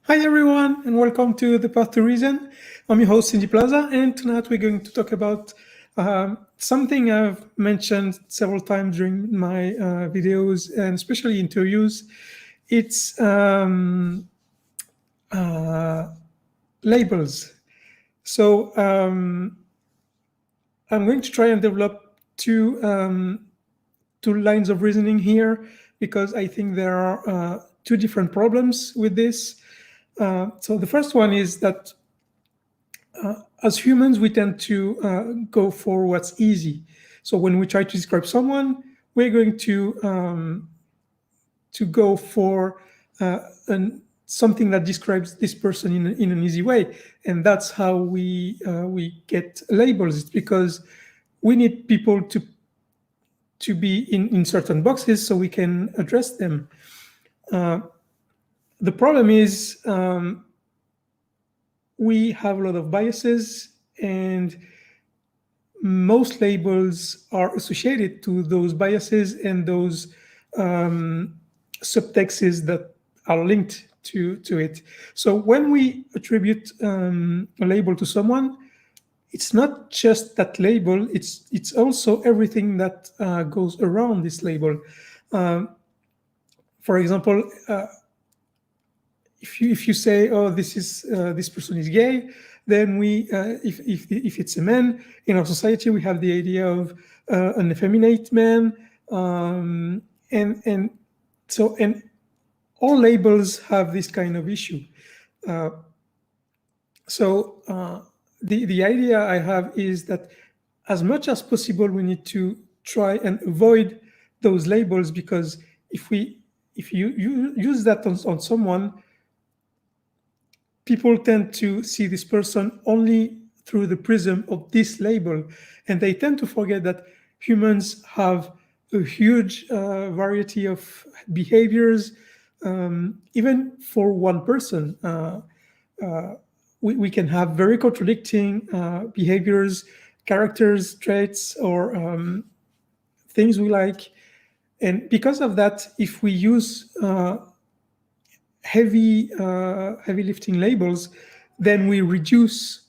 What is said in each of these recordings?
Hi everyone, and welcome to The Path to Reason. I'm your host, Cindy Plaza, and tonight we're going to talk about something I've mentioned several times during my videos and especially interviews. It's labels. So I'm going to try and develop two lines of reasoning here because I think there are two different problems with this. So the first one is that as humans, we tend to go for what's easy. So when we try to describe someone, we're going to go for something that describes this person in an easy way, and that's how we get labels. It's because we need people to be in certain boxes so we can address them. The problem is we have a lot of biases, and most labels are associated to those biases and those subtexts that are linked to it. So when we attribute a label to someone, it's not just that label, it's also everything that goes around this label. For example, if you say, oh, this person is gay, then we if it's a man in our society, we have the idea of an effeminate man, and all labels have this kind of issue. The idea I have is that as much as possible we need to try and avoid those labels, because if you use that on someone, people tend to see this person only through the prism of this label, and they tend to forget that humans have a huge variety of behaviors. Even for one person, we can have very contradicting behaviors, characters, traits, or things we like. And because of that, if we use heavy lifting labels, then we reduce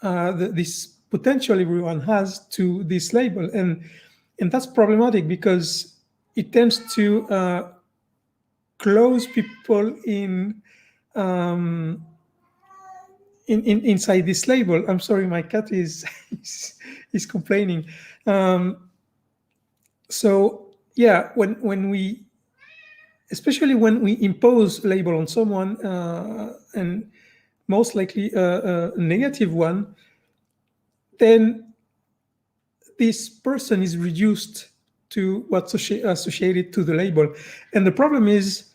this potential everyone has to this label, and that's problematic because it tends to close people inside this label. I'm sorry, my cat is is complaining. So yeah, when we, especially when we impose a label on someone, and most likely a negative one, then this person is reduced to what's associated to the label. And the problem is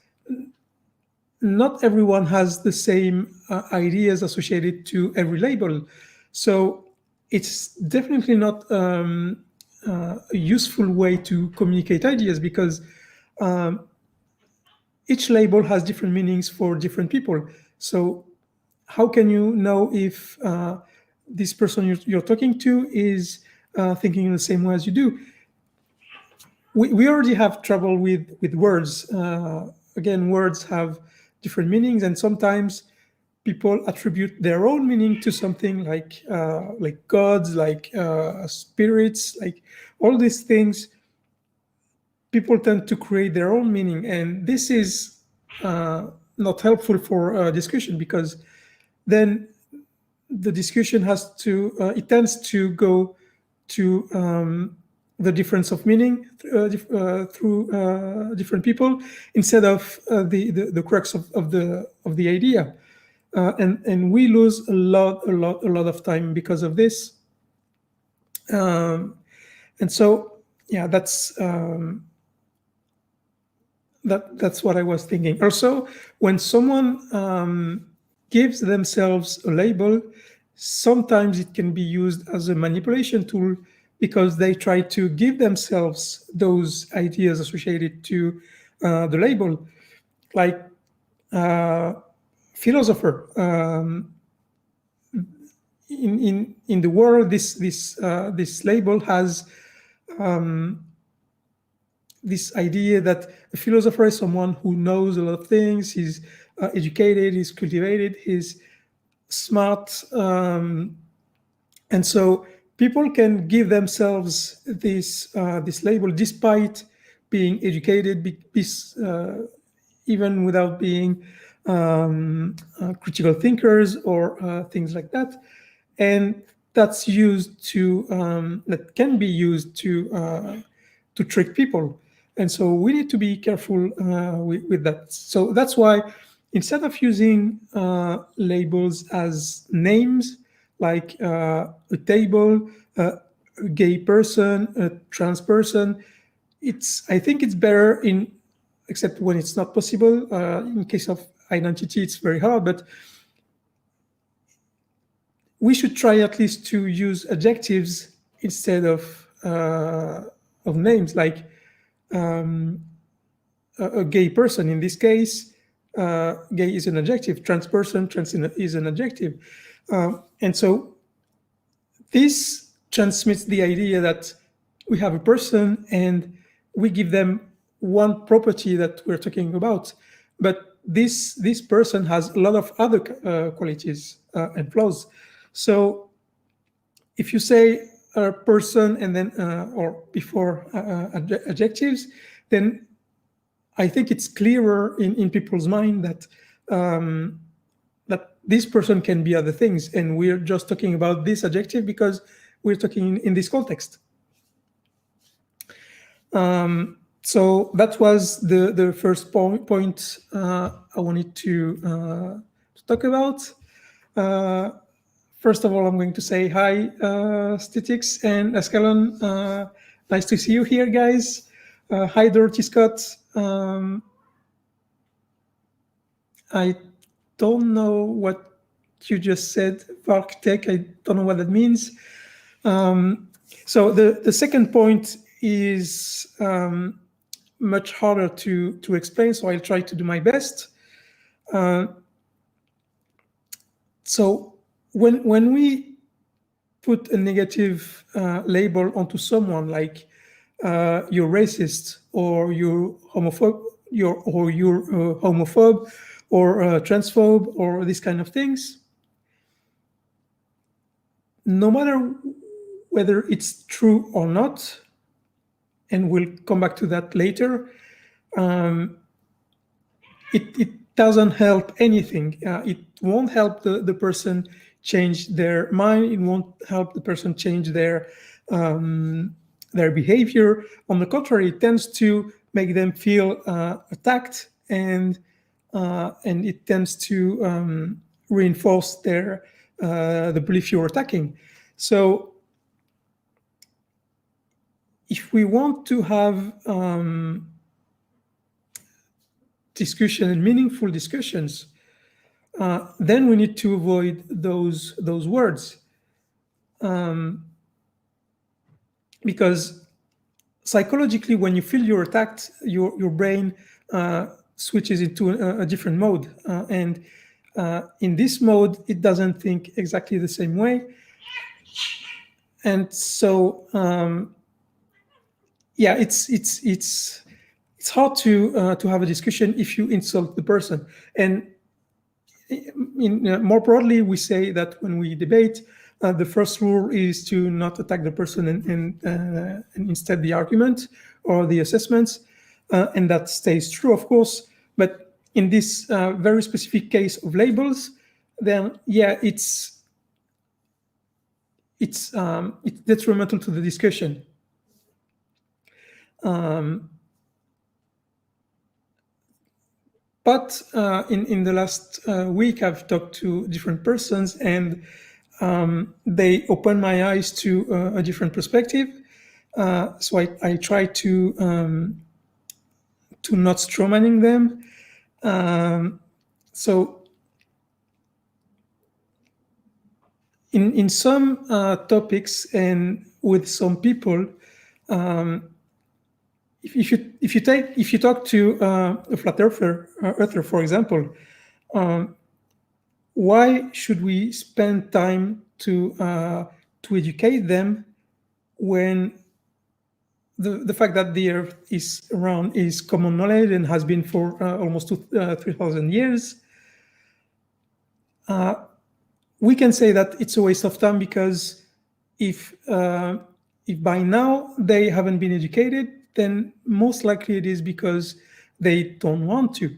not everyone has the same ideas associated to every label. So it's definitely not a useful way to communicate ideas, because each label has different meanings for different people. So how can you know if this person you're talking to is thinking in the same way as you do? We already have trouble with words. Again, words have different meanings, and sometimes people attribute their own meaning to something like gods, like spirits, like all these things. People tend to create their own meaning, and this is not helpful for discussion, because then the discussion it tends to go to the difference of meaning through different people, instead of the crux of the idea, and we lose a lot of time because of this, and so yeah, that's That's what I was thinking. Also, when someone gives themselves a label, sometimes it can be used as a manipulation tool because they try to give themselves those ideas associated to the label, like philosopher. In the world, this label has this idea that a philosopher is someone who knows a lot of things. He's educated, he's cultivated, he's smart, and so people can give themselves this label despite being educated, even without being critical thinkers or things like that, and that's used to that can be used to trick people. And so we need to be careful with that. So that's why instead of using labels as names, like a table, a gay person, a trans person, I think it's better except when it's not possible. In case of identity, it's very hard, but we should try at least to use adjectives instead of names, like a gay person. In this case, gay is an adjective. Trans person, is an adjective. And so this transmits the idea that we have a person and we give them one property that we're talking about. But this person has a lot of other qualities and flaws. So if you say a person and then or before adjectives, then I think it's clearer in people's mind that that this person can be other things, and we're just talking about this adjective because we're talking in this context. So that was the first point I wanted to talk about. First of all, I'm going to say hi, Stitix and Ascalon. Nice to see you here, guys. Hi, Dorothy Scott. I don't know what you just said, Varktech. I don't know what that means. So the second point is much harder to explain, so I'll try to do my best. So when we put a negative label onto someone, like you're racist, or you're homophobe, you're homophobe, or transphobe, or these kind of things, no matter whether it's true or not, and we'll come back to that later, it doesn't help anything. It won't help the person change their mind. It won't help the person change their behavior. On the contrary, it tends to make them feel attacked, and it tends to reinforce the belief you're attacking. So if we want to have discussion and meaningful discussions, then we need to avoid those words, because psychologically, when you feel you're attacked, your brain switches into a different mode, and in this mode, it doesn't think exactly the same way, and so yeah, it's hard to have a discussion if you insult the person. And more broadly, we say that when we debate, the first rule is to not attack the person and instead the argument or the assessments, and that stays true, of course. But in this very specific case of labels, then yeah, it's detrimental to the discussion. But in the last week, I've talked to different persons, and they opened my eyes to a different perspective. So I try to to not strawmanning them. So in some topics and with some people, if you talk to a flat earther, for example, why should we spend time to educate them when the fact that the Earth is round is common knowledge and has been for almost 3,000 years? We can say that it's a waste of time, because if by now they haven't been educated, then most likely it is because they don't want to.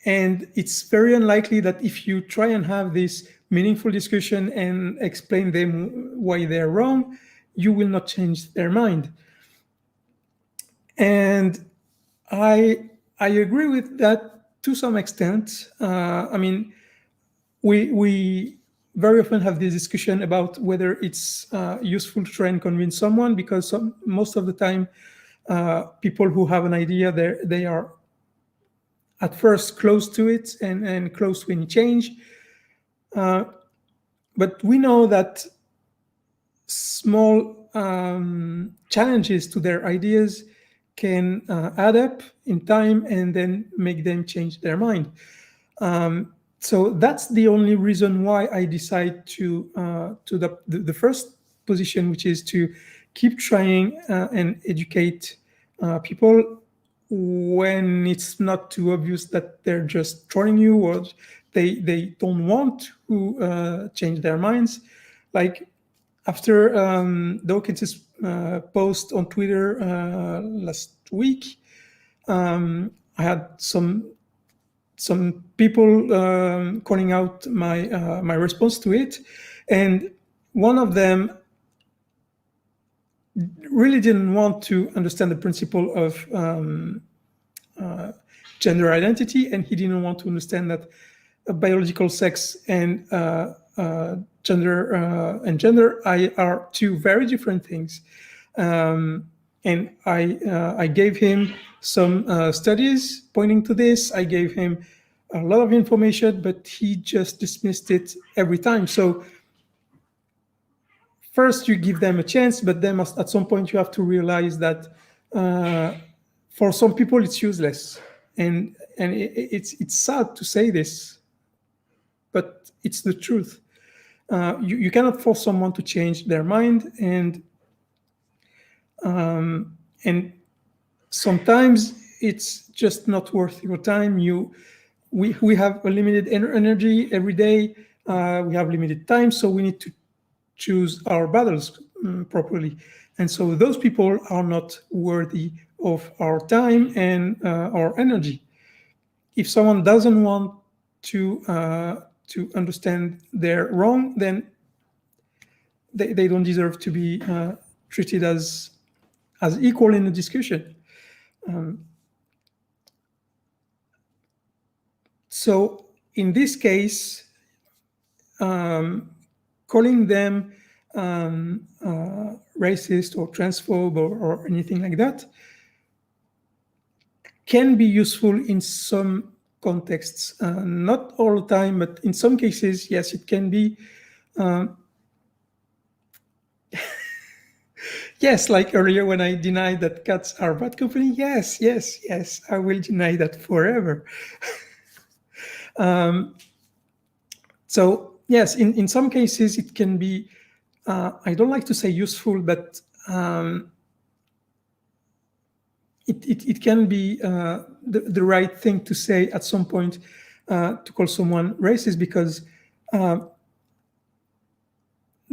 And it's very unlikely that if you try and have this meaningful discussion and explain them why they're wrong, you will not change their mind. And I agree with that to some extent. I mean, we very often have this discussion about whether it's useful to try and convince someone, because most of the time, people who have an idea, they are at first close to it and close to any change. But we know that small challenges to their ideas can add up in time and then make them change their mind. So that's the only reason why I decide to the first position, which is to keep trying and educate people when it's not too obvious that they're just trolling you or they don't want to change their minds. Like after Dawkins' post on Twitter last week, I had some people calling out my response to it, and one of them really didn't want to understand the principle of gender identity, and he didn't want to understand that biological sex and gender are two very different things. And I gave him some studies pointing to this. I gave him a lot of information, but he just dismissed it every time. So first you give them a chance, but then at some point you have to realize that for some people it's useless. And it's sad to say this, but it's the truth. You cannot force someone to change their mind, and sometimes it's just not worth your time. We have a limited energy every day. We have limited time, so we need to choose our battles properly. And so those people are not worthy of our time and our energy. If someone doesn't want to understand they're wrong, then they don't deserve to be treated as equal in the discussion. So in this case, calling them racist or transphobe or anything like that can be useful in some contexts. Not all the time, but in some cases, yes, it can be. Yes, like earlier when I denied that cats are bad company. Yes, I will deny that forever. So yes, in some cases it can be, I don't like to say useful, but it can be the right thing to say at some point, to call someone racist, because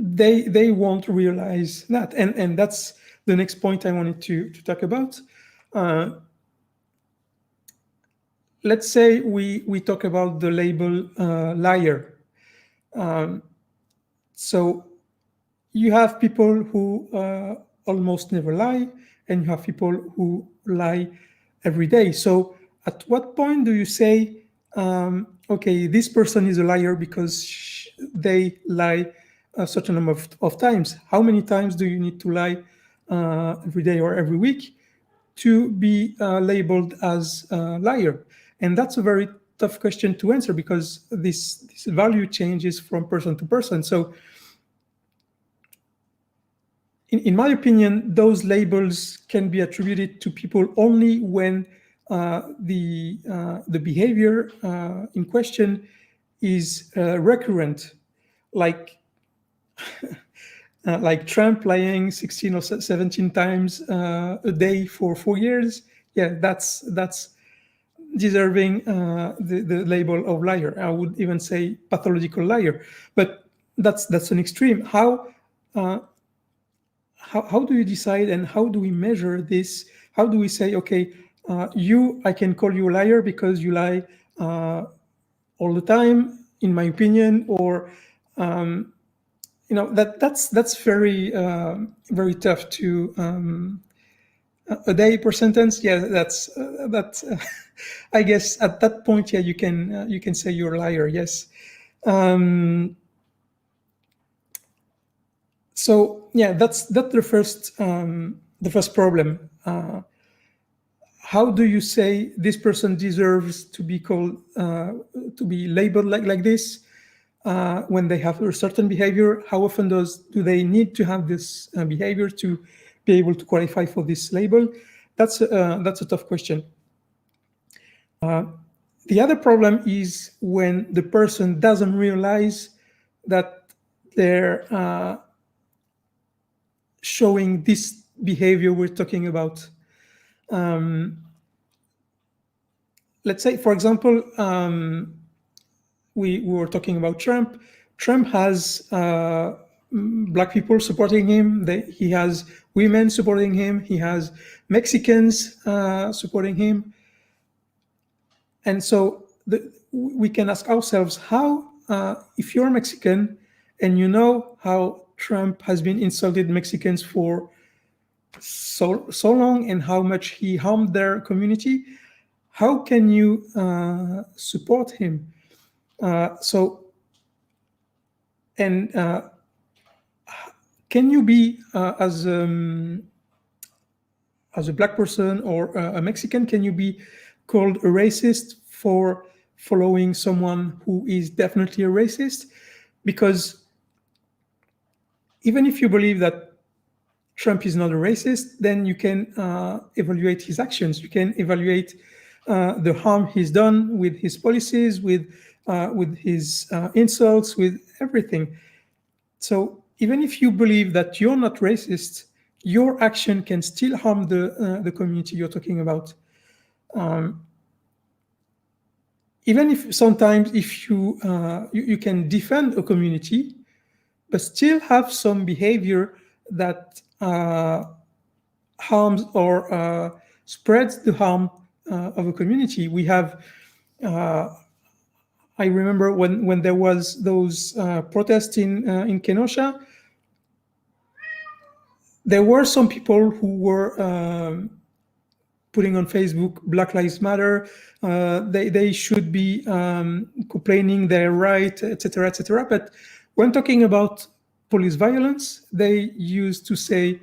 they won't realize that. And that's the next point I wanted to talk about. Let's say we talk about the label liar. So you have people who almost never lie, and you have people who lie every day. So at what point do you say, okay, this person is a liar because they lie a certain number of times? How many times do you need to lie every day or every week to be labeled as a liar? And that's a very tough question to answer, because this value changes from person to person. So in my opinion, those labels can be attributed to people only when the behavior in question is recurrent, like like Trump lying 16 or 17 times a day for 4 years. Yeah, that's deserving the label of liar. I would even say pathological liar. But that's an extreme. How do you decide, and how do we measure this? How do we say, okay, I can call you a liar because you lie all the time, in my opinion, or that's very very tough to a day per sentence. Yeah, that's I guess at that point, yeah, you can say you're a liar. Yes. So yeah, that's the first problem. How do you say this person deserves to be called to be labeled like this when they have a certain behavior? How often do they need to have this behavior to be able to qualify for this label? That's a tough question. The other problem is when the person doesn't realize that they're showing this behavior we're talking about. Let's say, for example, we were talking about Trump. Trump has Black people supporting him. He has women supporting him. He has Mexicans supporting him. And so we can ask ourselves, how, if you're Mexican and you know how Trump has been insulted Mexicans for so long and how much he harmed their community, how can you support him? Can you be as a Black person or a Mexican, can you be called a racist for following someone who is definitely a racist? Because even if you believe that Trump is not a racist, then you can evaluate his actions. You can evaluate the harm he's done with his policies, with his insults, with everything. So even if you believe that you're not racist, your action can still harm the community you're talking about. Even if sometimes if you can defend a community, but still have some behavior that harms or spreads the harm of a community. We have, I remember when there was those protests in Kenosha, there were some people who were putting on Facebook, Black Lives Matter, they should be complaining they're right, etc., etc. But when talking about police violence, they used to say,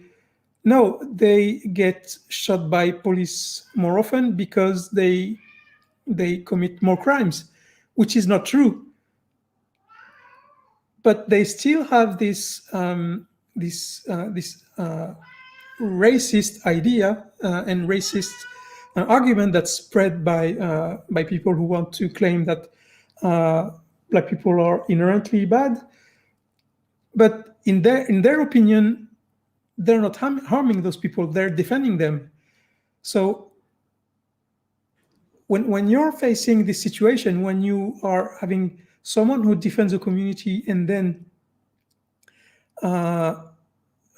no, they get shot by police more often because they commit more crimes, which is not true. But they still have this racist idea and racist argument that's spread by people who want to claim that Black people are inherently bad. But in their opinion, they're not harming those people, they're defending them. So when you're facing this situation, when you are having someone who defends a community and then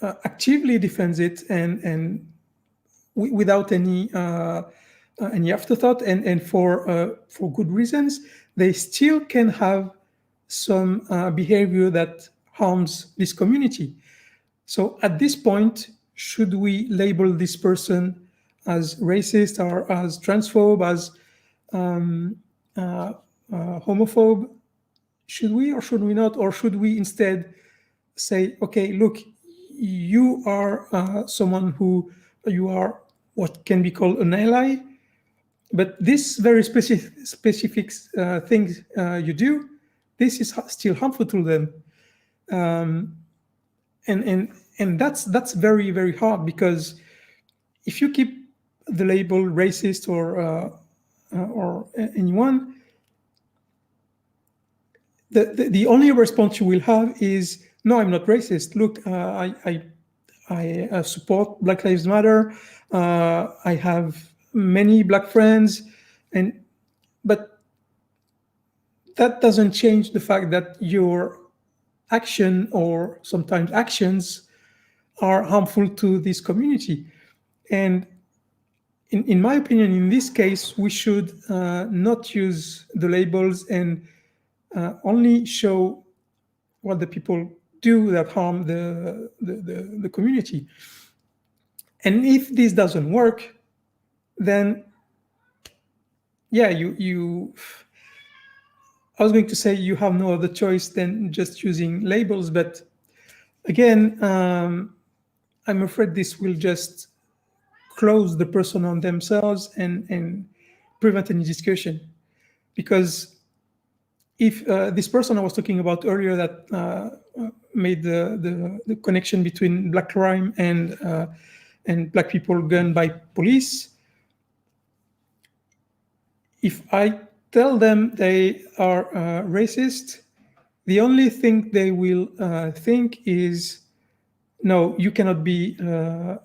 actively defends it and without any afterthought and for good reasons, they still can have some behavior that harms this community. So at this point, should we label this person as racist or as transphobe, as homophobe? Should we or should we not? Or should we instead say, okay, look, you are someone who you are what can be called an ally. But this very specific thing you do, this is still harmful to them. And that's very, very hard, because if you keep the label racist or anyone, the only response you will have is, no, I'm not racist. Look, I support Black Lives Matter. I have many Black friends, but that doesn't change the fact that your action, or sometimes actions, are harmful to this community. And in my opinion, in this case, we should not use the labels and only show what the people do that harm the community. And if this doesn't work, then yeah, I was going to say you have no other choice than just using labels, but again, I'm afraid this will just close the person on themselves and prevent any discussion. Because if this person I was talking about earlier that made the connection between Black crime and Black people gunned by police, if I tell them they are racist, the only thing they will think is, no, you cannot be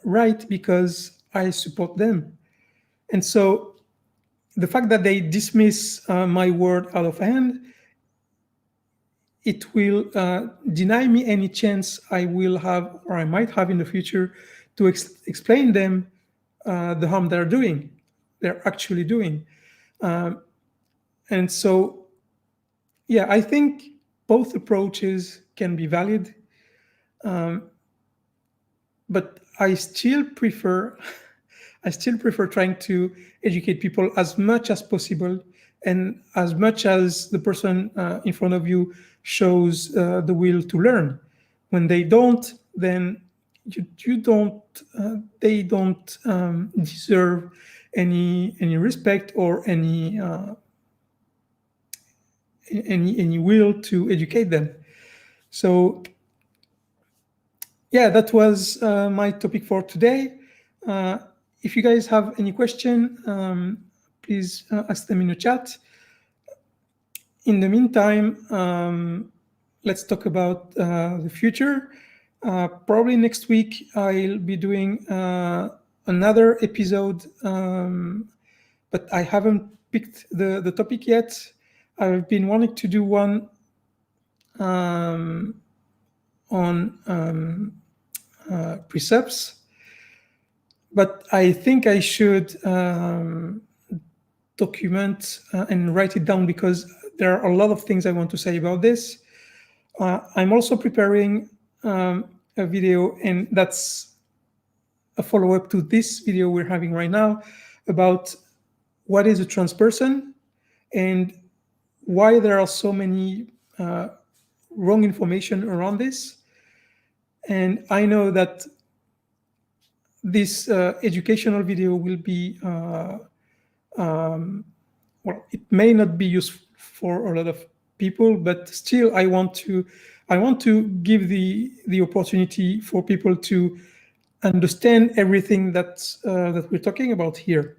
right because I support them. And so the fact that they dismiss my word out of hand, it will deny me any chance I will have, or I might have in the future, to explain them the harm they're actually doing. And so, yeah, I think both approaches can be valid, but I still prefer trying to educate people as much as possible, and as much as the person in front of you shows the will to learn. When they don't, then they don't deserve any respect or any will to educate them. So yeah, that was my topic for today. If you guys have any question, please ask them in the chat. In the meantime, let's talk about the future. Probably next week I'll be doing another episode, but I haven't picked the topic yet. I've been wanting to do one on precepts, but I think I should document and write it down, because there are a lot of things I want to say about this. I'm also preparing a video, and that's a follow-up to this video we're having right now, about what is a trans person and why there are so many wrong information around this. And I know that this educational video will be, well, it may not be useful for a lot of people, but still I want to give the opportunity for people to understand everything that we're talking about here.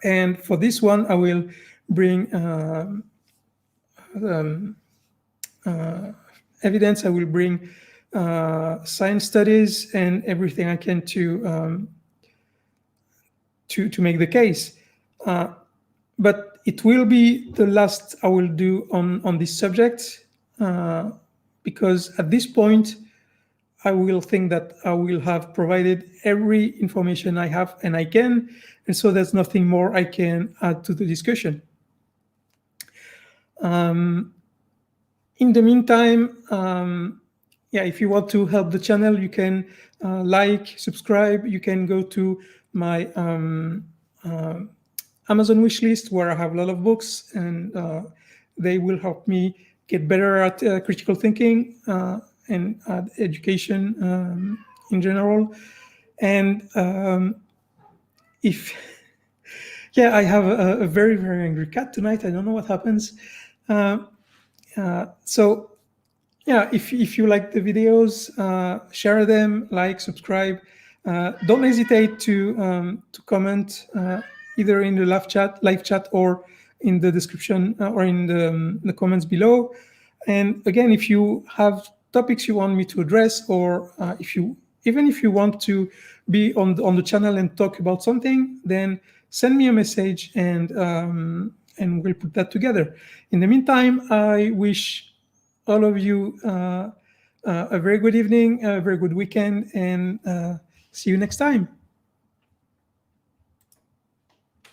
And for this one, I will bring evidence. I will bring science studies and everything I can to make the case. But it will be the last I will do on this subject, because at this point, I will think that I will have provided every information I have and I can, and so there's nothing more I can add to the discussion. In the meantime, yeah, if you want to help the channel, you can like, subscribe. You can go to my Amazon wishlist, where I have a lot of books, and they will help me get better at critical thinking and at education in general. And if yeah, I have a very, very angry cat tonight. I don't know what happens. So yeah, if you like the videos, share them, like, subscribe. Don't hesitate to comment either in the live chat, or in the description, or in the comments below. And again, if you have topics you want me to address, or if you want to be on the channel and talk about something, then send me a message, and we'll put that together. In the meantime, I wish all of you a very good evening, a very good weekend, and see you next time.